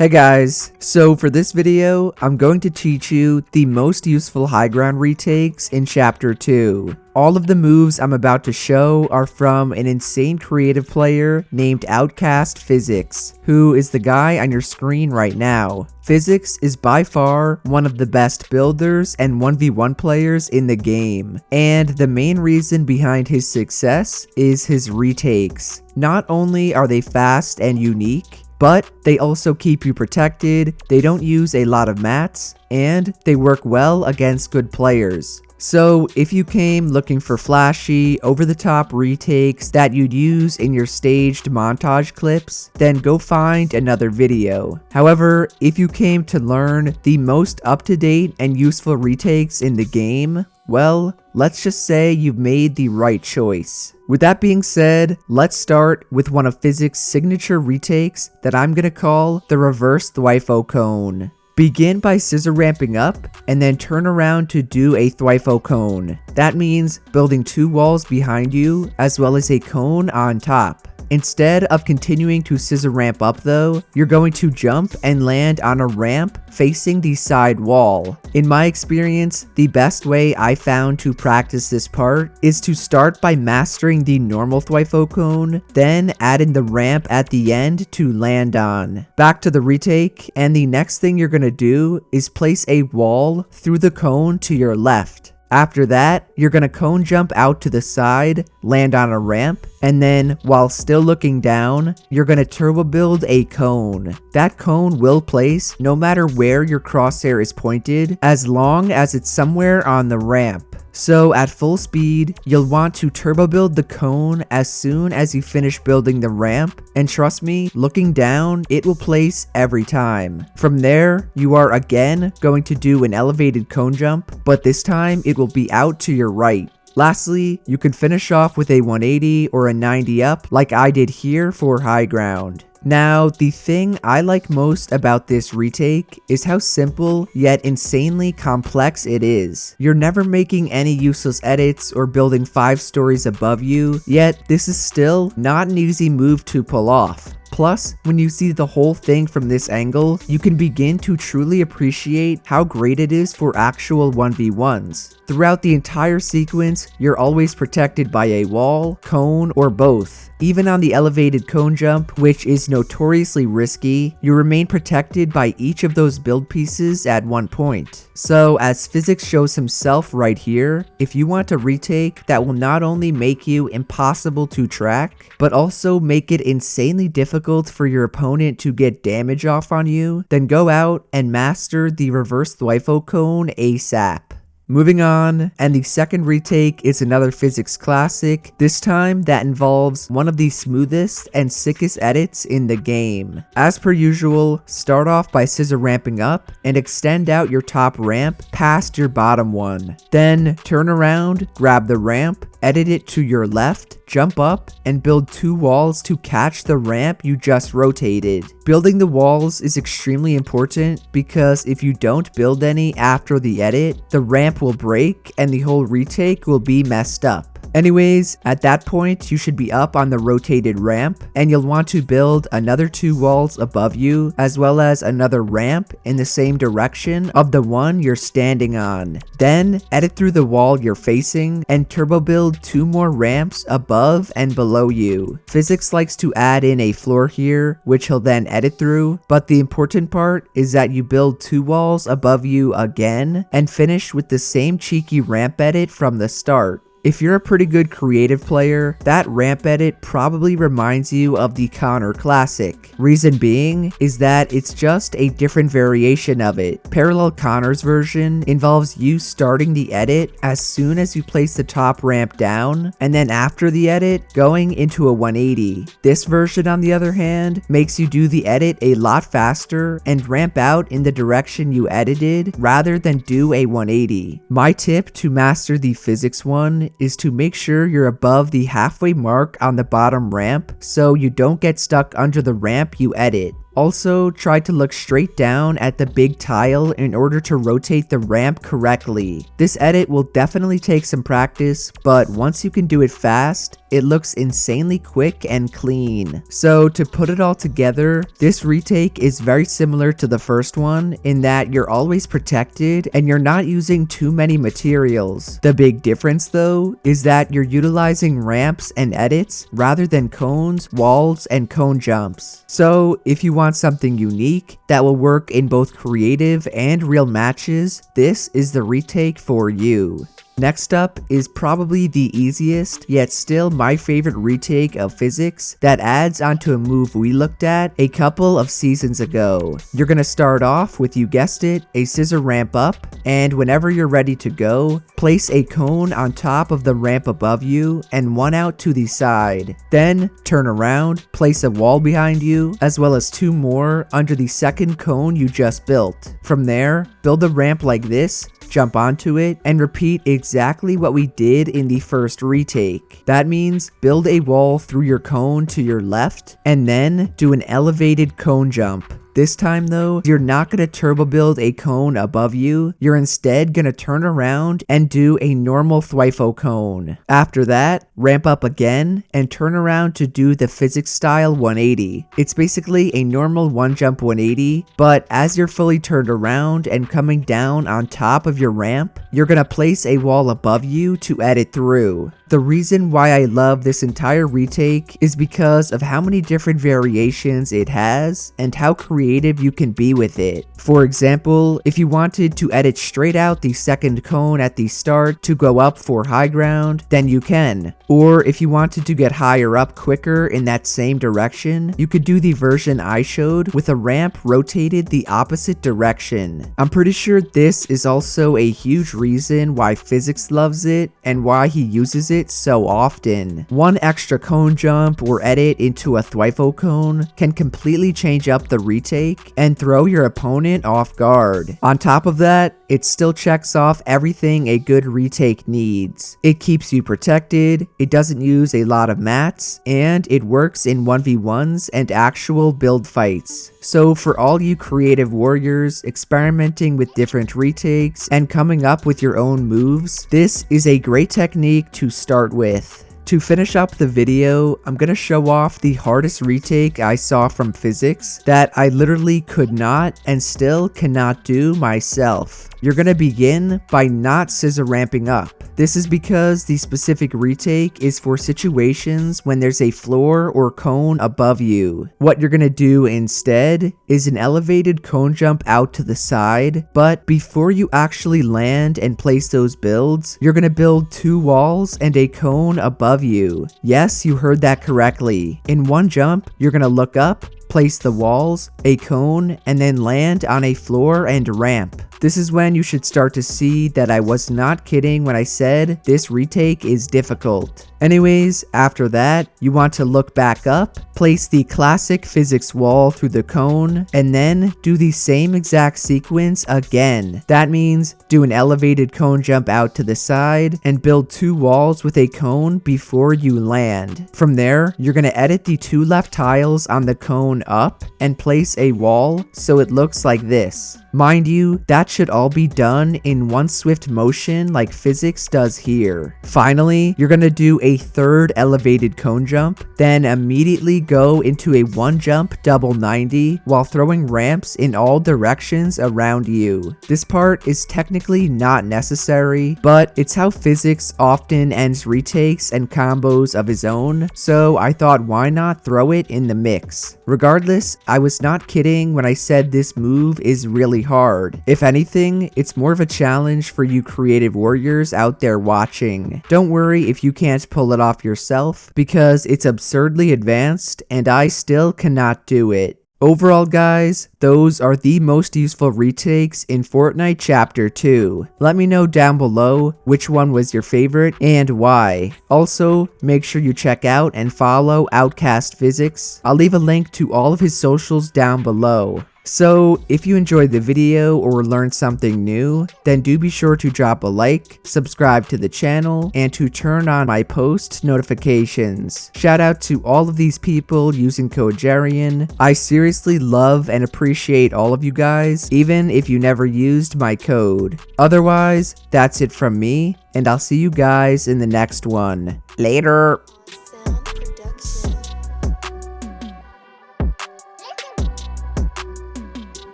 Hey guys, so for this video, I'm going to teach you the most useful high ground retakes in Chapter 2. All of the moves I'm about to show are from an insane creative player named Outcast Physics, who is the guy on your screen right now. Physics is by far one of the best builders and 1v1 players in the game, and the main reason behind his success is his retakes. Not only are they fast and unique, but they also keep you protected, they don't use a lot of mats, and they work well against good players. So if you came looking for flashy, over-the-top retakes that you'd use in your staged montage clips, then go find another video. However, if you came to learn the most up-to-date and useful retakes in the game, well, let's just say you've made the right choice. With that being said, let's start with one of Physics' signature retakes that I'm gonna call the reverse Thwifo cone. Begin by scissor ramping up, and then turn around to do a Thwifo cone. That means building two walls behind you, as well as a cone on top. Instead of continuing to scissor ramp up though, you're going to jump and land on a ramp facing the side wall. In my experience, the best way I found to practice this part is to start by mastering the normal Thwifo cone, then add in the ramp at the end to land on. Back to the retake, and the next thing you're gonna do is place a wall through the cone to your left. After that, you're gonna cone jump out to the side, land on a ramp, and then, while still looking down, you're gonna turbo build a cone. That cone will place no matter where your crosshair is pointed, as long as it's somewhere on the ramp. So at full speed, you'll want to turbo build the cone as soon as you finish building the ramp, and trust me, looking down, it will place every time. From there, you are again going to do an elevated cone jump, but this time it will be out to your right. Lastly, you can finish off with a 180 or a 90 up like I did here for high ground. Now, the thing I like most about this retake is how simple yet insanely complex it is. You're never making any useless edits or building 5 stories above you, yet this is still not an easy move to pull off. Plus, when you see the whole thing from this angle, you can begin to truly appreciate how great it is for actual 1v1s. Throughout the entire sequence, you're always protected by a wall, cone, or both. Even on the elevated cone jump, which is notoriously risky, you remain protected by each of those build pieces at one point. So, as Physics shows himself right here, if you want a retake that will not only make you impossible to track, but also make it insanely difficult for your opponent to get damage off on you, then go out and master the reverse Thwifo cone ASAP. Moving on, and the second retake is another Physics classic, this time that involves one of the smoothest and sickest edits in the game. As per usual, start off by scissor ramping up and extend out your top ramp past your bottom one. Then turn around, grab the ramp, edit it to your left, jump up, and build 2 walls to catch the ramp you just rotated. Building the walls is extremely important because if you don't build any after the edit, the ramp will break and the whole retake will be messed up. Anyways, at that point, you should be up on the rotated ramp, and you'll want to build another 2 walls above you, as well as another ramp in the same direction of the one you're standing on. Then, edit through the wall you're facing, and turbo build 2 more ramps above and below you. Physics likes to add in a floor here, which he'll then edit through, but the important part is that you build 2 walls above you again, and finish with the same cheeky ramp edit from the start. If you're a pretty good creative player, that ramp edit probably reminds you of the Connor Classic. Reason being is that it's just a different variation of it. Parallel Connor's version involves you starting the edit as soon as you place the top ramp down, and then after the edit, going into a 180. This version, on the other hand, makes you do the edit a lot faster and ramp out in the direction you edited rather than do a 180. My tip to master the Physics one is to make sure you're above the halfway mark on the bottom ramp so you don't get stuck under the ramp you edit. Also, try to look straight down at the big tile in order to rotate the ramp correctly. This edit will definitely take some practice, but once you can do it fast, it looks insanely quick and clean. So to put it all together, this retake is very similar to the first one in that you're always protected and you're not using too many materials. The big difference though is that you're utilizing ramps and edits rather than cones, walls, and cone jumps. So if you want something unique that will work in both creative and real matches, this is the retake for you. Next up is probably the easiest, yet still my favorite retake of physics that adds onto a move we looked at a couple of seasons ago. You're gonna start off with, you guessed it, a scissor ramp up, and whenever you're ready to go, place a cone on top of the ramp above you and one out to the side. Then turn around, place a wall behind you, as well as 2 more under the second cone you just built. From there, build a ramp like this, jump onto it, and repeat exactly what we did in the first retake. That means build a wall through your cone to your left, and then do an elevated cone jump. This time though, you're not gonna turbo build a cone above you, you're instead gonna turn around and do a normal thwifo cone. After that, ramp up again and turn around to do the physics style 180. It's basically a normal one jump 180, but as you're fully turned around and coming down on top of your ramp, you're gonna place a wall above you to edit through. The reason why I love this entire retake is because of how many different variations it has and how creative you can be with it. For example, if you wanted to edit straight out the second cone at the start to go up for high ground, then you can. Or if you wanted to get higher up quicker in that same direction, you could do the version I showed with a ramp rotated the opposite direction. I'm pretty sure this is also a huge reason why physics loves it and why he uses it so often. One extra cone jump or edit into a thwifo cone can completely change up the retake and throw your opponent off guard. On top of that, it still checks off everything a good retake needs. It keeps you protected, it doesn't use a lot of mats, and it works in 1v1s and actual build fights. So for all you creative warriors experimenting with different retakes and coming up with your own moves, this is a great technique to start with. To finish up the video, I'm gonna show off the hardest retake I saw from physics that I literally could not and still cannot do myself. You're gonna begin by not scissor ramping up. This is because the specific retake is for situations when there's a floor or cone above you. What you're gonna do instead is an elevated cone jump out to the side, but before you actually land and place those builds, you're gonna build 2 walls and a cone above you. Yes, you heard that correctly. In one jump, you're gonna look up, place the walls, a cone, and then land on a floor and ramp. This is when you should start to see that I was not kidding when I said this retake is difficult. Anyways, after that, you want to look back up, place the classic physics wall through the cone, and then do the same exact sequence again. That means do an elevated cone jump out to the side and build 2 walls with a cone before you land. From there, you're gonna edit the 2 left tiles on the cone up and place a wall so it looks like this. Mind you, that should all be done in one swift motion like physics does here. Finally, you're gonna do a 3rd elevated cone jump, then immediately go into a 1 jump double 90 while throwing ramps in all directions around you. This part is technically not necessary, but it's how physics often ends retakes and combos of his own, so I thought why not throw it in the mix. Regardless, I was not kidding when I said this move is really hard. If anything, it's more of a challenge for you creative warriors out there watching. Don't worry if you can't pull it off yourself, because it's absurdly advanced and I still cannot do it. Overall guys, those are the most useful retakes in Fortnite Chapter 2. Let me know down below which one was your favorite and why. Also, make sure you check out and follow Outcast Physics. I'll leave a link to all of his socials down below. So, if you enjoyed the video or learned something new, then do be sure to drop a like, subscribe to the channel, and to turn on my post notifications. Shout out to all of these people using code itsJerian. I seriously love and appreciate all of you guys, even if you never used my code. Otherwise, that's it from me, and I'll see you guys in the next one. Later!